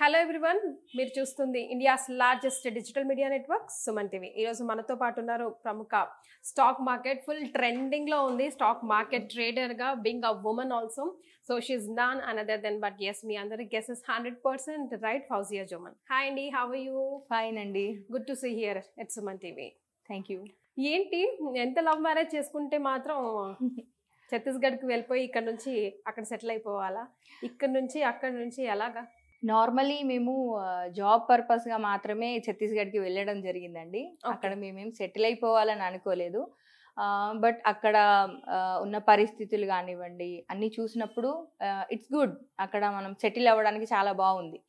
Hello everyone, మీరు చూస్తుంది India's largest digital media network Suman TV. ఈరోజు మనతో పాటు ఉన్నారు ప్రముఖ స్టాక్ మార్కెట్ ఫుల్ ట్రెండింగ్లో ఉంది. స్టాక్ మార్కెట్ ట్రేడర్గా being a woman also. So she's none other than but yes మీ అందరి guesses 100% right. Fauzia Joman. Hi అండి, హౌ ఆర్ యూ? ఫైన్ అండి. Good to see here at Suman TV. Thank you. ఏంటి ఎంత love marriage చేసుకుంటే మాత్రం ఛత్తీస్గఢ్కి వెళ్ళిపోయి ఇక్కడ నుంచి అక్కడ సెటిల్ అయిపోవాలా? ఇక్కడ నుంచి అక్కడ నుంచి ఎలాగా? నార్మలీ మేము జాబ్ పర్పస్గా మాత్రమే ఛత్తీస్గఢ్కి వెళ్ళడం జరిగిందండి. అక్కడ మేమేం సెటిల్ అయిపోవాలని అనుకోలేదు. బట్ అక్కడ ఉన్న పరిస్థితులు కానివ్వండి అన్నీ చూసినప్పుడు ఇట్స్ గుడ్, అక్కడ మనం సెటిల్ అవ్వడానికి చాలా బాగుంది.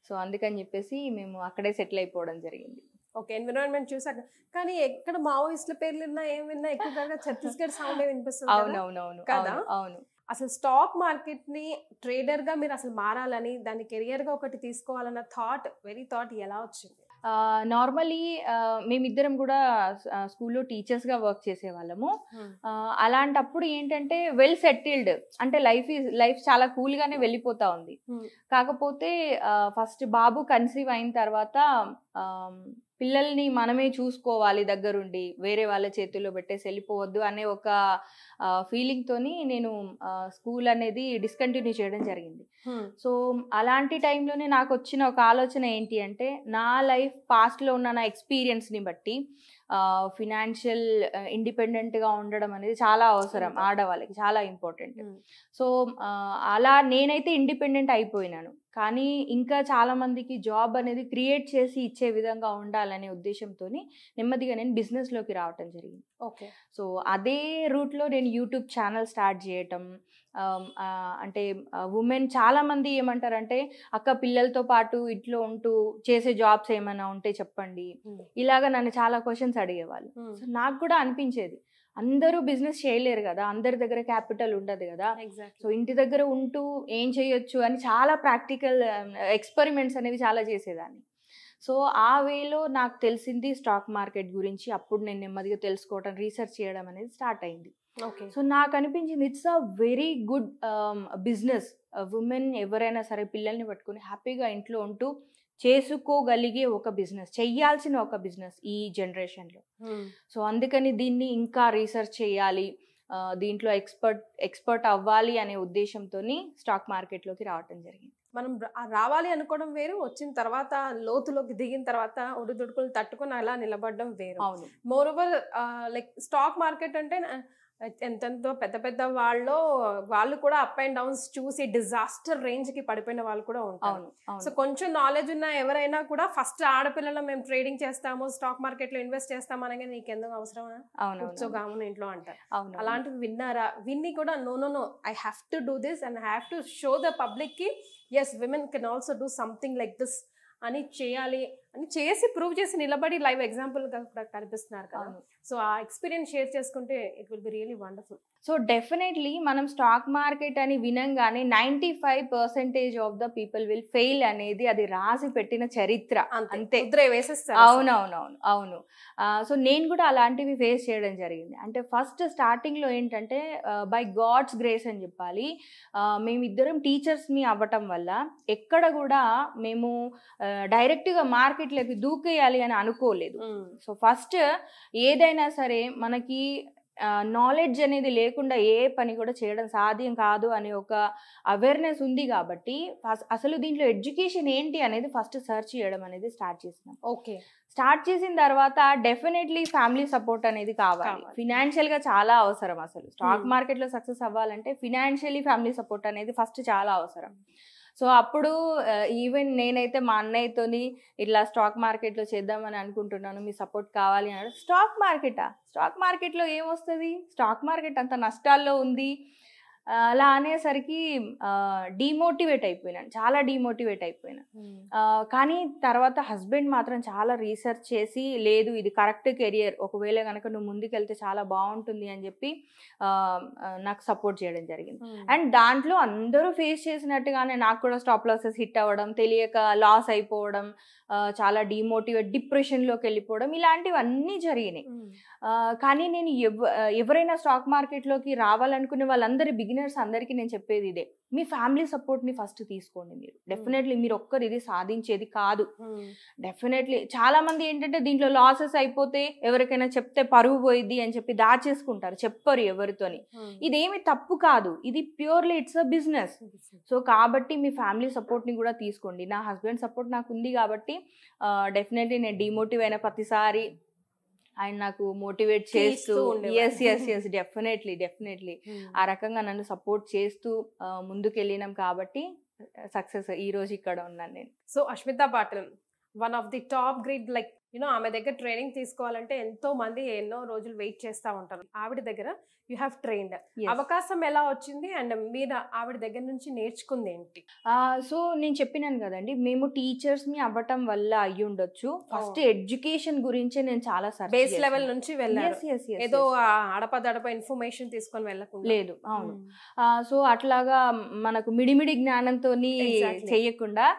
సో అందుకని చెప్పేసి మేము అక్కడే సెటిల్ అయిపోవడం జరిగింది. ఓకే, ఎన్విరాన్మెంట్ చూసాక. కానీ ఎక్కడ మావోయిస్టుల పేర్లు విన్నా ఏం విన్నా ఎక్కువగా ఛత్తీస్గఢ్ సౌండ్ వినిపిస్తుంది. అవునవునవును కదా? అవును. అసలు స్టాక్ మార్కెట్ ని ట్రేడర్ గా మీరు అసలు మారాలని, దాన్ని కెరియర్ గా ఒకటి తీసుకోవాలన్న థాట్ ఎలా వచ్చింది? నార్మలీ మేమిద్దరం కూడా స్కూల్లో టీచర్స్గా వర్క్ చేసేవాళ్ళము. అలాంటప్పుడు ఏంటంటే వెల్ సెటిల్డ్, అంటే లైఫ్ చాలా కూల్గానే వెళ్ళిపోతా ఉంది. కాకపోతే ఫస్ట్ బాబు కన్సీవ్ అయిన తర్వాత పిల్లల్ని మనమే చూసుకోవాలి దగ్గరుండి, వేరే వాళ్ళ చేతుల్లో పెట్టేసి వెళ్ళిపోవద్దు అనే ఒక ఫీలింగ్ తోని నేను స్కూల్ అనేది డిస్కంటిన్యూ చేయడం జరిగింది. సో అలాంటి టైంలోనే నాకు వచ్చిన ఒక ఆలోచన ఏంటి అంటే, నా లైఫ్ పాస్ట్లో ఉన్న నా ఎక్స్పీరియన్స్ని బట్టి ఫినాన్షియల్ ఇండిపెండెంట్గా ఉండడం అనేది చాలా అవసరం, ఆడవాళ్ళకి చాలా ఇంపార్టెంట్. సో అలా నేనైతే ఇండిపెండెంట్ అయిపోయినాను. కానీ ఇంకా చాలా మందికి జాబ్ అనేది క్రియేట్ చేసి ఇచ్చే విధంగా ఉండాలనే ఉద్దేశంతో నెమ్మదిగా నేను బిజినెస్లోకి రావటం జరిగింది. ఓకే. సో అదే రూట్లో నేను యూట్యూబ్ ఛానల్ స్టార్ట్ చేయటం. అంటే ఉమెన్ చాలామంది ఏమంటారంటే, అక్క పిల్లలతో పాటు ఇంట్లో ఉంటూ చేసే జాబ్స్ ఏమైనా ఉంటే చెప్పండి, ఇలాగా నన్ను చాలా క్వశ్చన్స్ అడిగేవాళ్ళు. సో నాకు కూడా అనిపించేది, అందరూ బిజినెస్ చేయలేరు కదా, అందరి దగ్గర క్యాపిటల్ ఉండదు కదా. సో ఇంటి దగ్గర ఉంటూ ఏం చేయొచ్చు అని చాలా ప్రాక్టికల్ ఎక్స్పెరిమెంట్స్ అనేవి చాలా చేసేదాన్ని. సో ఆ వేలో నాకు తెలిసింది స్టాక్ మార్కెట్ గురించి. అప్పుడు నేను నెమ్మదిగా తెలుసుకోవడం, రీసెర్చ్ చేయడం అనేది స్టార్ట్ అయింది. సో నాకు అనిపించింది it's a very good business. Women ఎవరైనా సరే పిల్లల్ని పట్టుకుని హ్యాపీగా ఇంట్లో ఉంటూ చేసుకోగలిగే ఒక బిజినెస్, చెయ్యాల్సిన ఒక బిజినెస్ ఈ జనరేషన్లో. సో అందుకని దీన్ని ఇంకా రీసెర్చ్ చేయాలి, దీంట్లో ఎక్స్పర్ట్ అవ్వాలి అనే ఉద్దేశంతో స్టాక్ మార్కెట్లోకి రావటం జరిగింది. మనం రావాలి అనుకోవడం వేరు, వచ్చిన తర్వాత లోతులోకి దిగిన తర్వాత ఒడిదుడుకులు తట్టుకుని అలా నిలబడడం వేరు. అవును. More over like stock market అంటే ఎంతెంతో పెద్ద వాళ్ళు కూడా అప్ అండ్ డౌన్స్ చూసి డిజాస్టర్ రేంజ్ కి పడిపోయిన వాళ్ళు కూడా ఉంటారు. సో కొంచెం నాలెడ్జ్ ఉన్న ఎవరైనా కూడా ఫస్ట్ ఆడపిల్లలు మేము ట్రేడింగ్ చేస్తాము, స్టాక్ మార్కెట్ లో ఇన్వెస్ట్ చేస్తాము అనగా నీకు ఎందుకు అవసరమా, కూర్చోగామని ఇంట్లో అంటారు. అలాంటివి విన్నారా? విన్ని కూడా no I have to do this and I have to show the public కి yes women can also do something like this అని చేయాలి అని చేసి ప్రూవ్ చేసి నిలబడి లైవ్ ఎగ్జాంపుల్ గా కూడా కనిపిస్తున్నారు కదా. సో ఆ ఎక్స్పీరియన్స్ షేర్ చేసుకుంటే it will be really wonderful. So definitely మనం స్టాక్ మార్కెట్ అని వినంగానే 95% of the people will fail అనేది అది రాసి పెట్టిన చరిత్ర, అంతే. అవును. సో నేను కూడా అలాంటివి ఫేస్ చేయడం జరిగింది. అంటే ఫస్ట్ స్టార్టింగ్లో ఏంటంటే బై గాడ్స్ గ్రేస్ అని చెప్పాలి, మేమిద్దరం టీచర్స్ని అవ్వటం వల్ల ఎక్కడ కూడా మేము డైరెక్ట్గా మార్కెట్లోకి దూకేయాలి అని అనుకోలేదు. సో ఫస్ట్ ఏదైనా సరే మనకి నాలెడ్జ్ అనేది లేకుండా ఏ పని కూడా చేయడం సాధ్యం కాదు అనే ఒక అవేర్నెస్ ఉంది కాబట్టి అసలు దీంట్లో ఎడ్యుకేషన్ ఏంటి అనేది ఫస్ట్ సెర్చ్ చేయడం అనేది స్టార్ట్ చేసినాం. ఓకే. స్టార్ట్ చేసిన తర్వాత డెఫినెట్లీ ఫ్యామిలీ సపోర్ట్ అనేది కావాలి, ఫినాన్షియల్గా చాలా అవసరం. అసలు స్టాక్ మార్కెట్లో సక్సెస్ అవ్వాలంటే ఫినాన్షియలీ ఫ్యామిలీ సపోర్ట్ అనేది ఫస్ట్ చాలా అవసరం. సో అప్పుడు ఈవెన్ నేనైతే మా అన్నయ్యతోని ఇట్లా స్టాక్ మార్కెట్లో చేద్దామని అనుకుంటున్నాను, మీ సపోర్ట్ కావాలి అన్నాడు. స్టాక్ మార్కెట్లో ఏమొస్తుంది, స్టాక్ మార్కెట్ అంత నష్టాల్లో ఉంది అలా అనేసరికి చాలా డీమోటివేట్ అయిపోయినాను. కానీ తర్వాత హస్బెండ్ మాత్రం చాలా రీసెర్చ్ చేసి, లేదు ఇది కరెక్ట్ కెరియర్, ఒకవేళ కనుక నువ్వు ముందుకెళ్తే చాలా బాగుంటుంది అని చెప్పి నాకు సపోర్ట్ చేయడం జరిగింది. అండ్ దాంట్లో అందరూ ఫేస్ చేసినట్టుగానే నాకు కూడా స్టాప్ లాసెస్ హిట్ అవ్వడం, తెలియక లాస్ అయిపోవడం, చాలా డిప్రెషన్లోకి వెళ్ళిపోవడం, ఇలాంటివన్నీ జరిగినాయి. కానీ నేను ఎవరైనా స్టాక్ మార్కెట్లోకి రావాలనుకునే వాళ్ళందరి బిగినర్స్ అందరికీ నేను చెప్పేది ఇదే, మీ ఫ్యామిలీ సపోర్ట్ని ఫస్ట్ తీసుకోండి. మీరు డెఫినెట్లీ మీరు ఒక్కరు ఇది సాధించేది కాదు. డెఫినెట్లీ చాలా మంది ఏంటంటే దీంట్లో లాసెస్ అయిపోతే ఎవరికైనా చెప్తే పరువు పోయిద్ది అని చెప్పి దాచేసుకుంటారు, చెప్పరు ఎవరితోని. ఇదేమి తప్పు కాదు, ఇది purely it's a business. So కాబట్టి మీ ఫ్యామిలీ సపోర్ట్ని కూడా తీసుకోండి. నా హస్బెండ్ సపోర్ట్ నాకు ఉంది కాబట్టి డెఫినెట్లీ నేను డిమోటివ్ అయిన ప్రతిసారి ఆయన నాకు మోటివేట్ చేస్తూ ఎస్ డెఫినెట్లీ ఆ రకంగా నన్ను సపోర్ట్ చేస్తూ ముందుకెళ్ళినాం కాబట్టి సక్సెస్ ఈ రోజు ఇక్కడ ఉన్నాను నేను. So Ashmita Patil one of the top grade, like ఆమె దగ్గర ట్రైనింగ్ తీసుకోవాలంటే ఎంతో మంది ఎన్నో రోజులు వెయిట్ చేస్తూ ఉంటారు. ఆవిడ దగ్గర యూ హ్యావ్ ట్రైన్డ్, అవకాశం ఎలా వచ్చింది అండ్ మీరు ఆవిడ దగ్గర నుంచి నేర్చుకుంది ఏంటి? సో నేను చెప్పినాను కదండి, మేము టీచర్స్ ని అవ్వటం వల్ల అయ్యి ఉండొచ్చు. ఫస్ట్ ఎడ్యుకేషన్ గురించే నేను చాలా బేస్ లెవెల్ నుంచి వెళ్ళాను, ఏదో అడపదడప ఇన్ఫర్మేషన్ తీసుకొని వెళ్ళకుండా లేదు. అవును. సో అట్లాగా మనకు మిడిమిడి జ్ఞానంతో చెయ్యకుండా,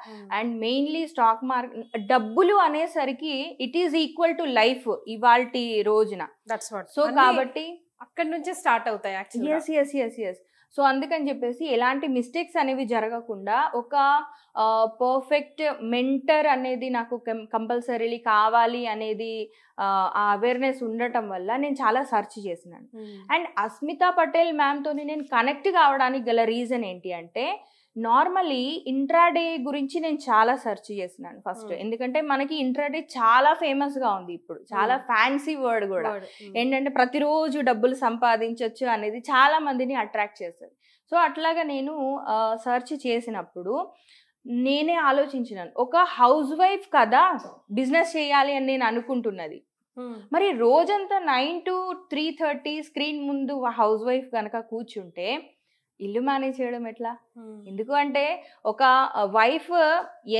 అండ్ మెయిన్లీ స్టాక్ మార్కెట్ డబ్బులు అనేసరికి it is equal to life ఇవాల్టి రోజున. సో కాబట్టి అక్కడ నుంచే స్టార్ట్ అవుతాయి. ఎస్. సో అందుకని చెప్పేసి ఎలాంటి మిస్టేక్స్ అనేవి జరగకుండా ఒక పర్ఫెక్ట్ మెంటర్ అనేది నాకు కంపల్సరీలీ కావాలి అనేది ఆ అవేర్నెస్ ఉండటం వల్ల నేను చాలా సెర్చ్ చేసినాను. అండ్ అస్మితా పటేల్ మ్యామ్తో నేను కనెక్ట్ కావడానికి గల రీజన్ ఏంటి అంటే, నార్మలీ ఇంట్రాడే గురించి నేను చాలా సెర్చ్ చేసినాను ఫస్ట్. ఎందుకంటే మనకి ఇంట్రాడే చాలా ఫేమస్ గా ఉంది ఇప్పుడు, చాలా ఫ్యాన్సీ వర్డ్ కూడా. ఏంటంటే ప్రతిరోజు డబ్బులు సంపాదించవచ్చు అనేది చాలా మందిని అట్రాక్ట్ చేస్తుంది. సో అట్లాగా నేను సెర్చ్ చేసినప్పుడు నేనే ఆలోచించినాను, ఒక హౌస్ వైఫ్ కదా బిజినెస్ చేయాలి అని నేను అనుకుంటున్నది. మరి రోజంతా 9 to 3:30 స్క్రీన్ ముందు హౌస్ వైఫ్ కనుక కూర్చుంటే ఇల్లు మేనేజ్ చేయడం ఎట్లా? ఎందుకు అంటే ఒక వైఫ్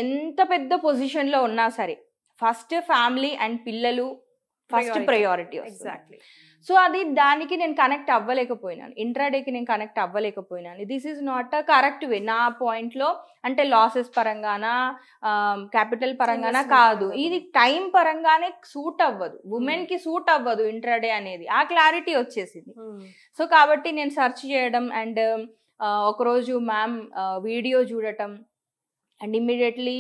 ఎంత పెద్ద పొజిషన్ లో ఉన్నా సరే ఫస్ట్ ఫ్యామిలీ అండ్ పిల్లలు ఫస్ట్ ప్రయారిటీ. ఎగ్జాక్ట్లీ. సో అది దానికి నేను కనెక్ట్ అవ్వలేకపోయినాను, ఇంట్రాడేకి నేను కనెక్ట్ అవ్వలేకపోయినాను. This is not a correct way నా పాయింట్లో. అంటే లాసెస్ పరంగానా క్యాపిటల్ పరంగానా కాదు, ఇది టైం పరంగానే సూట్ అవ్వదు, ఉమెన్ కి సూట్ అవ్వదు ఇంట్రాడే అనేది. ఆ క్లారిటీ వచ్చేసింది. సో కాబట్టి నేను సెర్చ్ చేయడం అండ్ ఒకరోజు మ్యామ్ వీడియో చూడటం అండ్ ఇమ్మీడియట్లీ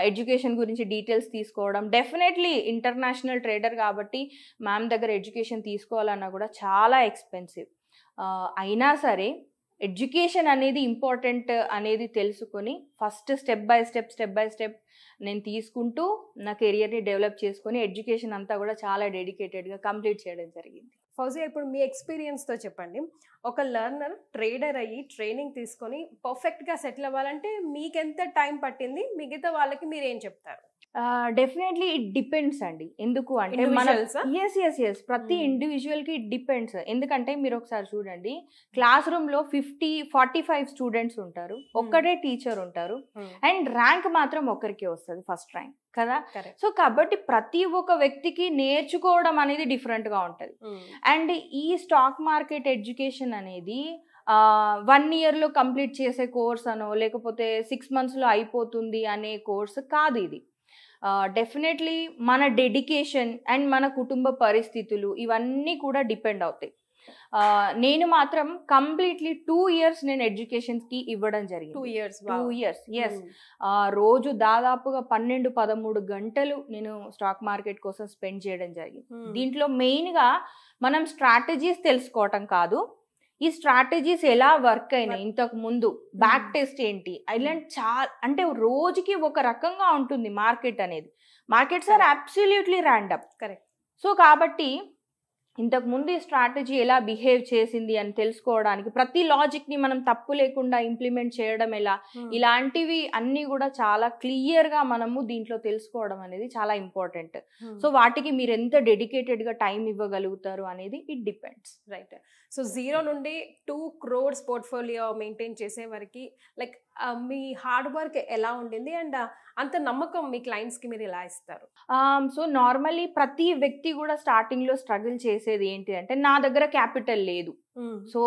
ఎడ్యుకేషన్ గురించి డీటెయిల్స్ తీసుకోవడం. డెఫినెట్లీ ఇంటర్నేషనల్ ట్రేడర్ కాబట్టి మ్యామ్ దగ్గర ఎడ్యుకేషన్ తీసుకోవాలన్నా కూడా చాలా ఎక్స్పెన్సివ్. అయినా సరే ఎడ్యుకేషన్ అనేది ఇంపార్టెంట్ అనేది తెలుసుకొని ఫస్ట్ స్టెప్ బై స్టెప్ నేను తీసుకుంటూ నా కెరియర్ని డెవలప్ చేసుకొని ఎడ్యుకేషన్ అంతా కూడా చాలా డెడికేటెడ్గా కంప్లీట్ చేయడం జరిగింది. ఫౌజియా, ఇప్పుడు మీ ఎక్స్పీరియన్స్తో చెప్పండి, ఒక లర్నర్ ట్రేడర్ అయ్యి ట్రైనింగ్ తీసుకొని పర్ఫెక్ట్గా సెటిల్ అవ్వాలంటే మీకెంత టైం పట్టింది, మిగతా వాళ్ళకి మీరు ఏం చెప్తారు? డెఫినెట్లీ ఇట్ డిపెండ్స్ అండి. ఎందుకు అంటే ఎస్ ప్రతి ఇండివిజువల్ కి ఇట్ డిపెండ్స్. ఎందుకంటే మీరు ఒకసారి చూడండి, క్లాస్ రూమ్ లో 45 స్టూడెంట్స్ ఉంటారు, ఒక్కడే టీచర్ ఉంటారు, అండ్ ర్యాంక్ మాత్రం ఒకరికి వస్తుంది, ఫస్ట్ ర్యాంక్ కదా. సో కాబట్టి ప్రతి ఒక్క వ్యక్తికి నేర్చుకోవడం అనేది డిఫరెంట్ గా ఉంటది. అండ్ ఈ స్టాక్ మార్కెట్ ఎడ్యుకేషన్ అనేది 1 yearలో కంప్లీట్ చేసే కోర్స్ అనో లేకపోతే 6 monthsలో అయిపోతుంది అనే కోర్స్ కాదు ఇది. డెఫినెట్లీ మన డెడికేషన్ అండ్ మన కుటుంబ పరిస్థితులు ఇవన్నీ కూడా డిపెండ్ అవుతాయి. నేను మాత్రం కంప్లీట్లీ 2 years నేను ఎడ్యుకేషన్కి ఇవ్వడం జరిగింది. 2 years ఎస్. రోజు దాదాపుగా 12-13 గంటలు నేను స్టాక్ మార్కెట్ కోసం స్పెండ్ చేయడం జరిగింది. దీంట్లో మెయిన్గా మనం స్ట్రాటజీస్ తెలుసుకోవటం కాదు, ఈ స్ట్రాటజీస్ ఎలా వర్క్ అయినాయి ఇంతకు ముందు, బ్యాక్ టెస్ట్ ఏంటి, ఇలాంటి చాలా అంటే రోజుకి ఒక రకంగా ఉంటుంది మార్కెట్ అనేది. Markets are absolutely random. Correct. So కాబట్టి ఇంతకు ముందు ఈ స్ట్రాటజీ ఎలా బిహేవ్ చేసింది అని తెలుసుకోవడానికి ప్రతి లాజిక్ ని మనం తప్పు లేకుండా ఇంప్లిమెంట్ చేయడం ఎలా, ఇలాంటివి అన్ని కూడా చాలా క్లియర్ గా మనము దీంట్లో తెలుసుకోవడం అనేది చాలా ఇంపార్టెంట్. సో వాటికి మీరు ఎంత డెడికేటెడ్ గా టైం ఇవ్వగలుగుతారు అనేది ఇట్ డిపెండ్స్. రైట్. సో 0 నుండి 2 crores పోర్ట్ఫోలియో మెయింటైన్ చేసే వరకు లైక్ మీ హార్డ్ వర్క్ ఎలా ఉండింది అండ్ అంత నమ్మకం మీ క్లయింట్స్ కి మీరు ఎలా ఇస్తారు? సో నార్మల్లీ ప్రతి వ్యక్తి కూడా స్టార్టింగ్ లో స్ట్రగుల్ చేసేది ఏంటి అంటే, నా దగ్గర క్యాపిటల్ లేదు. సో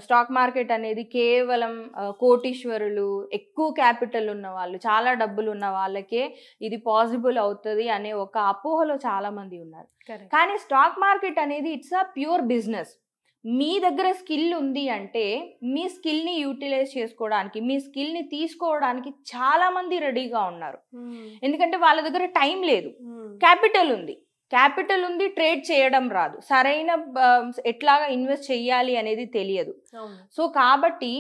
స్టాక్ మార్కెట్ అనేది కేవలం కోటీశ్వరులు, ఎక్కువ క్యాపిటల్ ఉన్న వాళ్ళు, చాలా డబ్బులు ఉన్న వాళ్ళకే ఇది పాసిబుల్ అవుతుంది అనే ఒక అపోహలో చాలా మంది ఉన్నారు. కానీ స్టాక్ మార్కెట్ అనేది ఇట్స్ అ ప్యూర్ బిజినెస్. మీ దగ్గర స్కిల్ ఉంది అంటే మీ స్కిల్ని యూటిలైజ్ చేసుకోవడానికి, మీ స్కిల్ని తీసుకోవడానికి చాలా మంది రెడీగా ఉన్నారు. ఎందుకంటే వాళ్ళ దగ్గర టైం లేదు, క్యాపిటల్ ఉంది, ట్రేడ్ చేయడం రాదు, సరైన ఎట్లాగా ఇన్వెస్ట్ చేయాలి అనేది తెలియదు. సో కాబట్టి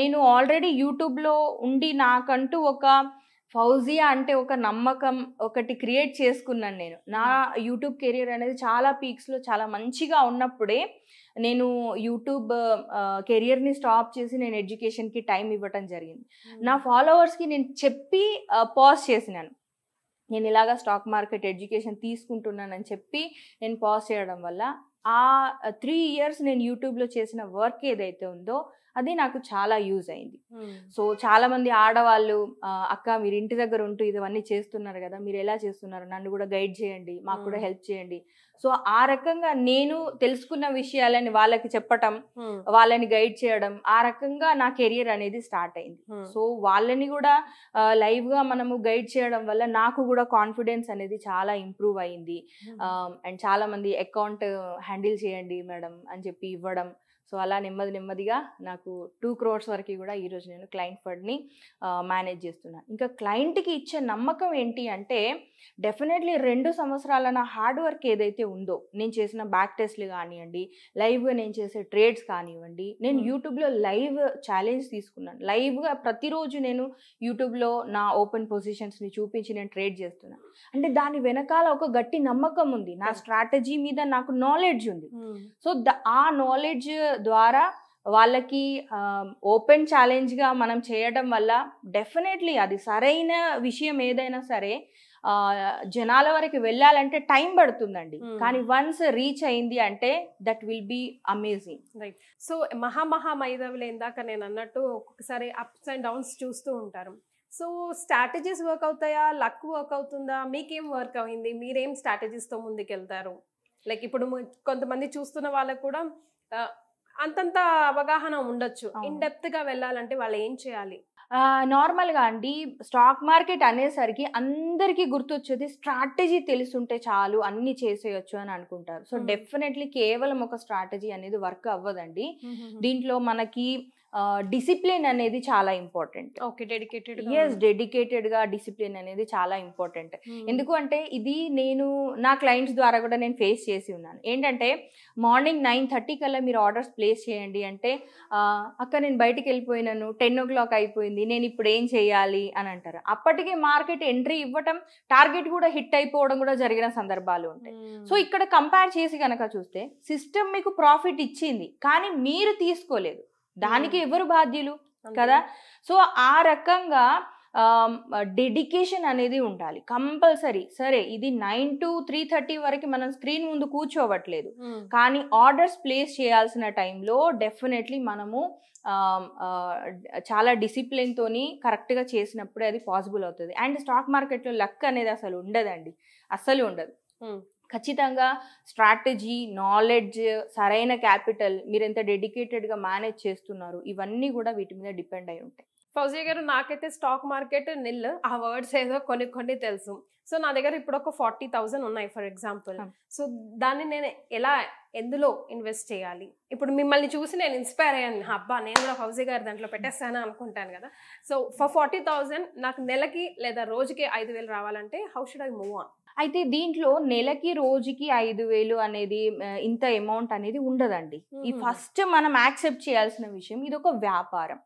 నేను ఆల్రెడీ యూట్యూబ్లో ఉండి నాకంటూ ఒక ఫౌజియా అంటే ఒక నమ్మకం ఒకటి క్రియేట్ చేసుకున్నాను. నేను నా యూట్యూబ్ కెరియర్ అనేది చాలా పీక్స్లో చాలా మంచిగా ఉన్నప్పుడే నేను యూట్యూబ్ కెరియర్ని స్టాప్ చేసి నేను ఎడ్యుకేషన్కి టైం ఇవ్వటం జరిగింది. నా ఫాలోవర్స్కి నేను చెప్పి పాజ్ చేసినాను, నేను ఇలాగా స్టాక్ మార్కెట్ ఎడ్యుకేషన్ తీసుకుంటున్నానని చెప్పి నేను పాజ్ చేయడం వల్ల ఆ 3 years నేను యూట్యూబ్లో చేసిన వర్క్ ఏదైతే ఉందో అది నాకు చాలా యూజ్ అయింది. సో చాలా మంది ఆడవాళ్ళు అక్క మీరు ఇంటి దగ్గర ఉంటూ ఇవన్నీ చేస్తున్నారు కదా, మీరు ఎలా చేస్తున్నారు, నన్ను కూడా గైడ్ చేయండి, మాకు కూడా హెల్ప్ చేయండి. సో ఆ రకంగా నేను తెలుసుకున్న విషయాలని వాళ్ళకి చెప్పటం, వాళ్ళని గైడ్ చేయడం, ఆ రకంగా నా కెరియర్ అనేది స్టార్ట్ అయింది. సో వాళ్ళని కూడా లైవ్ గా మనము గైడ్ చేయడం వల్ల నాకు కూడా కాన్ఫిడెన్స్ అనేది చాలా ఇంప్రూవ్ అయింది. అండ్ చాలా మంది అకౌంట్ హ్యాండిల్ చేయండి మేడం అని చెప్పి ఇవ్వడం. సో అలా నెమ్మదిగా నాకు 2 crores వరకు కూడా ఈరోజు నేను క్లయింట్ ఫండ్ని మేనేజ్ చేస్తున్నాను. ఇంకా క్లయింట్కి ఇచ్చే నమ్మకం ఏంటి అంటే డెఫినెట్లీ 2 సంవత్సరాల నా హార్డ్ వర్క్ ఏదైతే ఉందో, నేను చేసిన బ్యాక్ టెస్ట్లు కానివ్వండి, లైవ్గా నేను చేసే ట్రేడ్స్ కానివ్వండి, నేను యూట్యూబ్లో లైవ్ ఛాలెంజ్ తీసుకున్నాను. లైవ్గా ప్రతిరోజు నేను యూట్యూబ్లో నా ఓపెన్ పొజిషన్స్ని చూపించి నేను ట్రేడ్ చేస్తున్నాను. అంటే దాని వెనకాల ఒక గట్టి నమ్మకం ఉంది, నా స్ట్రాటజీ మీద నాకు నాలెడ్జ్ ఉంది. సో ఆ నాలెడ్జ్ ద్వారా వాళ్ళకి ఓపెన్ ఛాలెంజ్గా మనం చేయడం వల్ల డెఫినెట్లీ అది సరైన విషయం ఏదైనా సరే జనాల వరకు వెళ్ళాలంటే టైం పడుతుందండి, కానీ వన్స్ రీచ్ అయింది అంటే that will be amazing. Right. So మైదావులు ఇందాక నేను అన్నట్టు ఒక్కొక్కసారి అప్స్ అండ్ డౌన్స్ చూస్తూ ఉంటారు. సో స్ట్రాటజీస్ వర్క్ అవుతాయా, లక్ వర్క్ అవుతుందా, మీకేం వర్క్ అయింది, మీరేం స్ట్రాటజీస్తో ముందుకెళ్తారు? లైక్ ఇప్పుడు కొంతమంది చూస్తున్న వాళ్ళకు కూడా అంతంత అవగాహన ఉండొచ్చు, ఇన్ డెప్త్ గా వెళ్ళాలంటే వాళ్ళు ఏం చేయాలి? నార్మల్గా అండి స్టాక్ మార్కెట్ అనేసరికి అందరికీ గుర్తొచ్చేది స్ట్రాటజీ తెలుసుంటే చాలు అన్ని చేసేయచ్చు అని అనుకుంటారు. సో డెఫినెట్లీ కేవలం ఒక స్ట్రాటజీ అనేది వర్క్ అవ్వదండి. దీంట్లో మనకి డిసిప్లిన్ అనేది చాలా ఇంపార్టెంట్. ఓకే, డెడికేటెడ్గా డిసిప్లిన్ అనేది చాలా ఇంపార్టెంట్. ఎందుకు అంటే ఇది నేను నా క్లయింట్స్ ద్వారా కూడా నేను ఫేస్ చేసి ఉన్నాను. ఏంటంటే మార్నింగ్ 9:30 కల్లా మీరు ఆర్డర్స్ ప్లేస్ చేయండి అంటే అక్క నేను బయటికి వెళ్ళిపోయినాను, 10 o'clock అయిపోయింది, నేను ఇప్పుడు ఏం చేయాలి అని అంటారు. అప్పటికే మార్కెట్ ఎంట్రీ ఇవ్వటం, టార్గెట్ కూడా హిట్ అయిపోవడం కూడా జరిగిన సందర్భాలు ఉంటాయి. సో ఇక్కడ కంపేర్ చేసి కనుక చూస్తే సిస్టమ్ మీకు ప్రాఫిట్ ఇచ్చింది కానీ మీరు తీసుకోలేదు, దానికి ఎవరు బాధ్యులు కదా. సో ఆ రకంగా డెడికేషన్ అనేది ఉండాలి కంపల్సరీ. సరే ఇది 9 to 3:30 వరకు మనం స్క్రీన్ ముందు కూర్చోవట్లేదు, కానీ ఆర్డర్స్ ప్లేస్ చేయాల్సిన టైంలో డెఫినెట్లీ మనము చాలా డిసిప్లిన్ తోని కరెక్ట్గా చేసినప్పుడే అది పాసిబుల్ అవుతుంది. అండ్ స్టాక్ మార్కెట్లో లక్ అనేది అసలు ఉండదండి, అస్సలు ఉండదు. ఖచ్చితంగా స్ట్రాటజీ, నాలెడ్జ్, సరైన క్యాపిటల్, మీరు ఎంత డెడికేటెడ్గా మేనేజ్ చేస్తున్నారు, ఇవన్నీ కూడా వీటి మీద డిపెండ్ అయి ఉంటాయి. ఫౌజియా గారు, నాకైతే స్టాక్ మార్కెట్ నిల్, ఆ వర్డ్స్ ఏదో కొన్ని తెలుసు. సో నా దగ్గర ఇప్పుడు ఒక 40,000 ఉన్నాయి ఫర్ ఎగ్జాంపుల్. సో దాన్ని నేను ఎందులో ఇన్వెస్ట్ చేయాలి? ఇప్పుడు మిమ్మల్ని చూసి నేను ఇన్స్పైర్ అయ్యాను, అబ్బా నేను కూడా ఫౌజియా గారు దాంట్లో పెట్టేస్తాను అనుకుంటాను కదా. సో ఫర్ 40,000 నాకు నెలకి లేదా రోజుకి 5,000 రావాలంటే how should I move on? అయితే దీంట్లో నెలకి రోజుకి 5,000 అనేది ఇంత అమౌంట్ అనేది ఉండదండి. ఈ ఫస్ట్ మనం యాక్సెప్ట్ చేయాల్సిన విషయం, ఇది ఒక వ్యాపారం,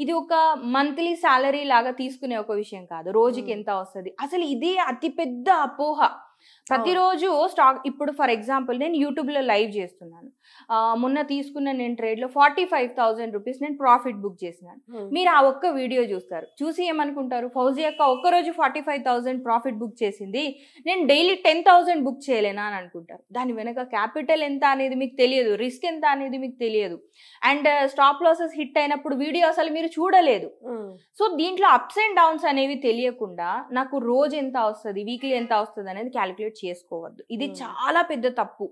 ఇది ఒక మంత్లీ సాలరీ లాగా తీసుకునే ఒక విషయం కాదు. రోజుకి ఎంత వస్తుంది, అసలు ఇదే అతిపెద్ద అపోహ. ప్రతిరోజు స్టాక్, ఇప్పుడు ఫర్ ఎగ్జాంపుల్ నేను యూట్యూబ్లో లైవ్ చేస్తున్నాను, మొన్న తీసుకున్న నేను ట్రేడ్లో 45,000 రూపీస్ నేను ప్రాఫిట్ బుక్ చేసినాను. మీరు ఆ ఒక్క వీడియో చూస్తారు, చూసి ఏమనుకుంటారు, ఫౌజియా అక్క ఒక్కరోజు 45,000 ప్రాఫిట్ బుక్ చేసింది, నేను డైలీ 10,000 బుక్ చేయలేనా అని అనుకుంటారు. దాని వెనక క్యాపిటల్ ఎంత అనేది మీకు తెలియదు, రిస్క్ ఎంత అనేది మీకు తెలియదు, అండ్ స్టాప్ లాసెస్ హిట్ అయినప్పుడు వీడియో అసలు మీరు చూడలేదు. సో దీంట్లో అప్స్ అండ్ డౌన్స్ అనేవి తెలియకుండా నాకు రోజు ఎంత వస్తుంది, వీక్లీ ఎంత వస్తుంది అనేది క్యాలిక్యులేట్ చేసుకోవద్దు. ఇది చాలా పెద్ద తప్పు.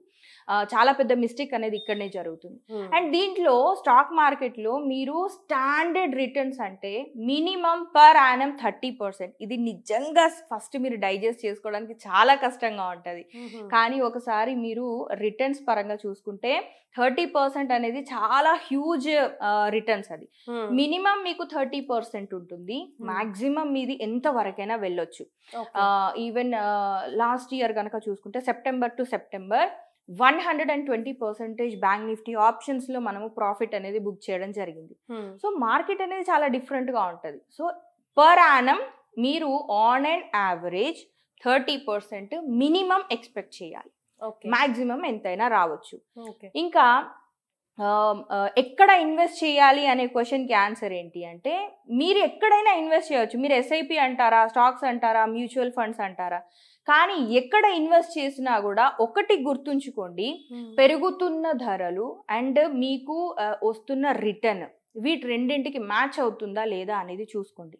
చాలా పెద్ద మిస్టేక్ అనేది ఇక్కడనే జరుగుతుంది. అండ్ దీంట్లో స్టాక్ మార్కెట్లో మీరు స్టాండర్డ్ రిటర్న్స్ అంటే మినిమం పర్ యానం 30%. ఇది నిజంగా ఫస్ట్ మీరు డైజెస్ట్ చేసుకోవడానికి చాలా కష్టంగా ఉంటుంది. కానీ ఒకసారి మీరు రిటర్న్స్ పరంగా చూసుకుంటే 30% అనేది చాలా హ్యూజ్ రిటర్న్స్. అది మినిమం మీకు 30% ఉంటుంది, మాక్సిమం మీది ఎంత వరకైనా వెళ్ళొచ్చు. ఈవెన్ లాస్ట్ ఇయర్ కనుక చూసుకుంటే September to September 120% bank Nifty options లో మనము ప్రాఫిట్ అనేది బుక్ చేయడం జరిగింది. సో మార్కెట్ అనేది చాలా డిఫరెంట్ గా ఉంటుంది. సో పర్ యానం మీరు on and average 30% minimum expect చేయాలి. మాక్సిమం ఎంతైనా రావచ్చు. ఇంకా ఎక్కడ ఇన్వెస్ట్ చేయాలి అనే క్వశ్చన్కి ఆన్సర్ ఏంటి అంటే, మీరు ఎక్కడైనా ఇన్వెస్ట్ చేయవచ్చు. మీరు ఎస్ఐపి అంటారా, స్టాక్స్ అంటారా, మ్యూచువల్ ఫండ్స్ అంటారా, కానీ ఎక్కడ ఇన్వెస్ట్ చేసినా కూడా ఒకటి గుర్తుంచుకోండి, పెరుగుతున్న ధరలు అండ్ మీకు వస్తున్న రిటర్న్ వీటి రెండింటికి మ్యాచ్ అవుతుందా లేదా అనేది చూసుకోండి.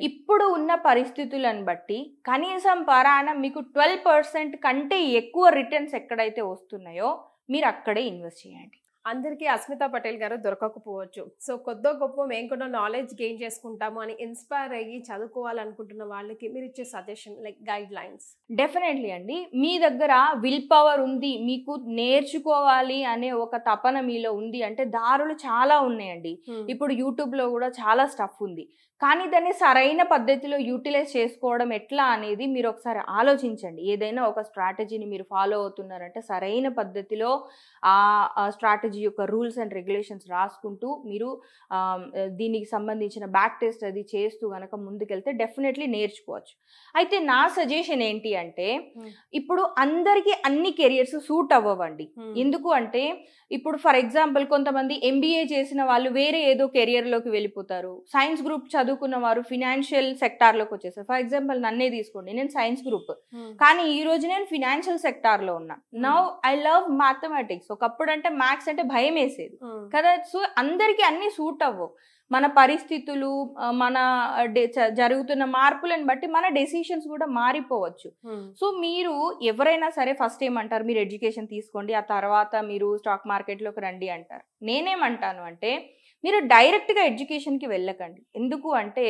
ఇప్పుడు ఉన్న పరిస్థితులను బట్టి కనీసం పర్ యానం మీకు 12% కంటే ఎక్కువ రిటర్న్స్ ఎక్కడైతే వస్తున్నాయో మీరు అక్కడే ఇన్వెస్ట్ చేయండి. అందరికీ అస్మితా పటేల్ గారు దొరకకపోవచ్చు. సో కొద్దో గొప్ప మేము కూడా నాలెడ్జ్ గెయిన్ చేసుకుంటాము అని ఇన్స్పైర్ అయ్యి చదువుకోవాలనుకుంటున్న వాళ్ళకి మీరు ఇచ్చే suggestion like guide lines? Definitely అండి, మీ దగ్గర విల్ పవర్ ఉంది, మీకు నేర్చుకోవాలి అనే ఒక తపన మీలో ఉంది అంటే దారులు చాలా ఉన్నాయండి. ఇప్పుడు యూట్యూబ్లో కూడా చాలా స్టఫ్ ఉంది. కానీ దాన్ని సరైన పద్ధతిలో యూటిలైజ్ చేసుకోవడం ఎట్లా అనేది మీరు ఒకసారి ఆలోచించండి. ఏదైనా ఒక స్ట్రాటజీని మీరు ఫాలో అవుతున్నారంటే సరైన పద్ధతిలో ఆ స్ట్రాటజీ యొక్క రూల్స్ అండ్ రెగ్యులేషన్స్ రాసుకుంటూ మీరు దీనికి సంబంధించిన బ్యాక్ టెస్ట్ అది చేస్తూ కనుక ముందుకెళ్తే డెఫినెట్లీ నేర్చుకోవచ్చు. అయితే నా సజెషన్ ఏంటి అంటే, ఇప్పుడు అందరికీ అన్ని కెరియర్స్ సూట్ అవ్వవండి. ఎందుకు అంటే ఇప్పుడు ఫర్ ఎగ్జాంపుల్ కొంతమంది ఎంబీఏ చేసిన వాళ్ళు వేరే ఏదో కెరియర్లోకి వెళ్ళిపోతారు. సైన్స్ గ్రూప్ చదువుకున్న వారు ఫినాన్షియల్ సెక్టార్లోకి వచ్చేసారు. ఫర్ ఎగ్జాంపుల్ నన్నే తీసుకోండి, నేను సైన్స్ గ్రూప్, కానీ ఈ రోజు నేను ఫినాన్షియల్ సెక్టార్లో ఉన్నా. Now I love mathematics. ఒకప్పుడు అంటే మ్యాథ్స్ అంటే భయం వేసేది కదా. సో అందరికీ అన్ని సూట్ అవ్వవు. మన పరిస్థితులు, మన జరుగుతున్న మార్పులను బట్టి మన డెసిషన్స్ కూడా మారిపోవచ్చు. సో మీరు ఎవరైనా సరే ఫస్ట్ ఏమంటారు, మీరు ఎడ్యుకేషన్ తీసుకోండి, ఆ తర్వాత మీరు స్టాక్ మార్కెట్లోకి రండి అంటారు. నేనేమంటాను అంటే, మీరు డైరెక్ట్గా ఎడ్యుకేషన్కి వెళ్ళకండి. ఎందుకు అంటే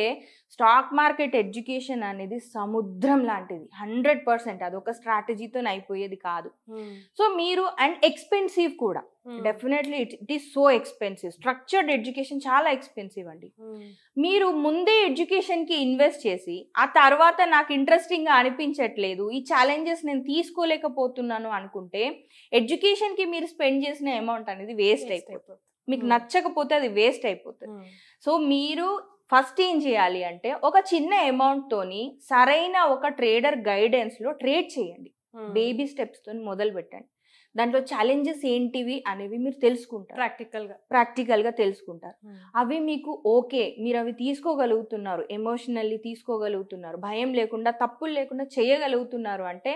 స్టాక్ మార్కెట్ ఎడ్యుకేషన్ అనేది సముద్రం లాంటిది. 100% అదొక స్ట్రాటజీతో అయిపోయేది కాదు. సో మీరు అండ్ ఎక్స్పెన్సివ్ కూడా, definitely it is so expensive. Structured education చాలా ఎక్స్పెన్సివ్ అండి. మీరు ముందే ఎడ్యుకేషన్కి ఇన్వెస్ట్ చేసి ఆ తర్వాత నాకు ఇంట్రెస్టింగ్గా అనిపించట్లేదు, ఈ ఛాలెంజెస్ నేను తీసుకోలేకపోతున్నాను అనుకుంటే ఎడ్యుకేషన్కి మీరు స్పెండ్ చేసిన అమౌంట్ అనేది వేస్ట్ అయిపోతుంది. మీకు నచ్చకపోతే అది వేస్ట్ అయిపోతుంది. సో మీరు ఫస్ట్ ఏం చేయాలి అంటే, ఒక చిన్న అమౌంట్ తోని సరైన ఒక ట్రేడర్ గైడెన్స్ లో ట్రేడ్ చేయండి. బేబీ స్టెప్స్ తోని మొదలు పెట్టండి. దాంట్లో ఛాలెంజెస్ ఏంటివి అనేవి మీరు తెలుసుకుంటారు, ప్రాక్టికల్గా తెలుసుకుంటారు. అవి మీకు ఓకే, మీరు అవి తీసుకోగలుగుతున్నారు, ఎమోషనల్లీ తీసుకోగలుగుతున్నారు, భయం లేకుండా తప్పులు లేకుండా చేయగలుగుతున్నారు అంటే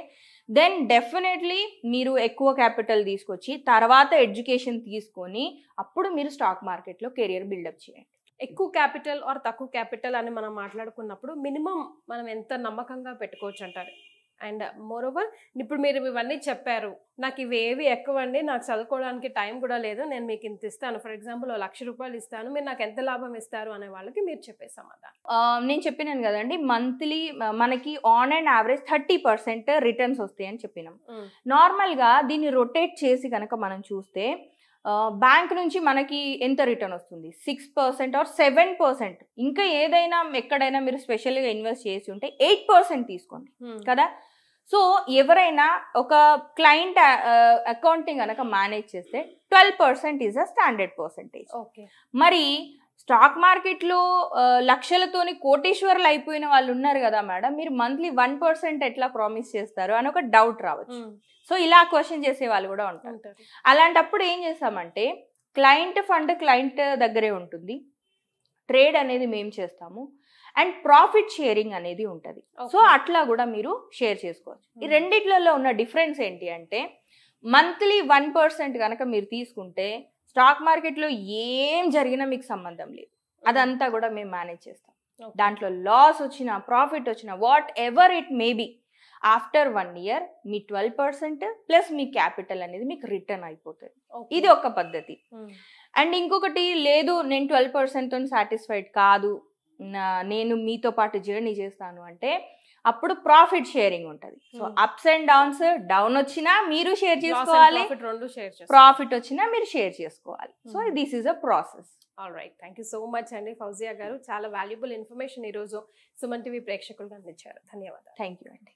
దెన్ డెఫినెట్లీ మీరు ఎక్కువ క్యాపిటల్ తీసుకొచ్చి తర్వాత ఎడ్యుకేషన్ తీసుకొని అప్పుడు మీరు స్టాక్ మార్కెట్లో కెరియర్ బిల్డప్ చేయండి. ఎక్కువ క్యాపిటల్ ఆర్ తక్కువ క్యాపిటల్ అని మనం మాట్లాడుకున్నప్పుడు మినిమం మనం ఎంత నమ్మకంగా పెట్టుకోవచ్చు అంటారు? అండ్ మోర్ ఓవర్ ఇప్పుడు మీరు ఇవన్నీ చెప్పారు, నాకు ఇవి ఏవి ఎక్కువ అండి, నాకు చదువుకోవడానికి టైం కూడా లేదు, నేను మీకు ఇంత ఇస్తాను, ఫర్ ఎగ్జాంపుల్ 1,00,000 రూపాయలు ఇస్తాను, మీరు నాకు ఎంత లాభం ఇస్తారు అనే వాళ్ళకి మీరు చెప్పే సమాధానం? నేను చెప్పినాను కదండి, మంత్లీ మనకి ఆన్ అండ్ యావరేజ్ 30% రిటర్న్స్ వస్తాయి అని చెప్పినాం. నార్మల్గా దీన్ని రొటేట్ చేసి కనుక మనం చూస్తే బ్యాంక్ నుంచి మనకి ఎంత రిటర్న్ వస్తుంది? 6% ఆర్ 7%. ఇంకా ఏదైనా ఎక్కడైనా మీరు స్పెషల్గా ఇన్వెస్ట్ చేసి ఉంటే 8% తీసుకోండి కదా. సో ఎవరైనా ఒక క్లయింట్ అకౌంటింగ్ కనుక మేనేజ్ చేస్తే 12% ఈజ్ అ స్టాండర్డ్ పర్సంటేజ్. మరి స్టాక్ మార్కెట్లో లక్షలతోని కోటీశ్వరులు అయిపోయిన వాళ్ళు ఉన్నారు కదా మేడం, మీరు మంత్లీ 1% ఎట్లా ప్రామిస్ చేస్తారు అని ఒక డౌట్ రావచ్చు. సో ఇలా క్వశ్చన్ చేసే వాళ్ళు కూడా ఉంటారు. అలాంటప్పుడు ఏం చేస్తామంటే, క్లయింట్ ఫండ్ క్లయింట్ దగ్గరే ఉంటుంది, ట్రేడ్ అనేది మేము చేస్తాము, అండ్ ప్రాఫిట్ షేరింగ్ అనేది ఉంటుంది. సో అట్లా కూడా మీరు షేర్ చేసుకోవచ్చు. ఈ రెండిట్లలో ఉన్న డిఫరెన్స్ ఏంటి అంటే, మంత్లీ 1% కనుక మీరు తీసుకుంటే స్టాక్ మార్కెట్లో ఏం జరిగినా మీకు సంబంధం లేదు, అదంతా కూడా మేము మేనేజ్ చేస్తాం. దాంట్లో లాస్ వచ్చినా ప్రాఫిట్ వచ్చినా what ever it may be, after 1 year me 12% plus me capital అనేది మీకు రిటర్న్ అయిపోతుంది. ఇది ఒక పద్ధతి. అండ్ ఇంకొకటి, లేదు నేను 12%తో సాటిస్ఫైడ్ కాదు, నేను మీతో పాటు జర్నీ చేస్తాను అంటే అప్పుడు ప్రాఫిట్ షేరింగ్ ఉంటుంది. So apps and downs, down వచ్చినా మీరు షేర్ చేసుకోవాలి, ప్రాఫిట్ వచ్చినా మీరు షేర్ చేసుకోవాలి. So this is a process. All right, thank you so much అండి ఫౌజియా గారు. చాలా వాల్యుబుల్ ఇన్ఫర్మేషన్ ఈరోజు సుమన్ టీవీ ప్రేక్షకులకు అందించారు. ధన్యవాదాలు. థ్యాంక్ యూ అండి.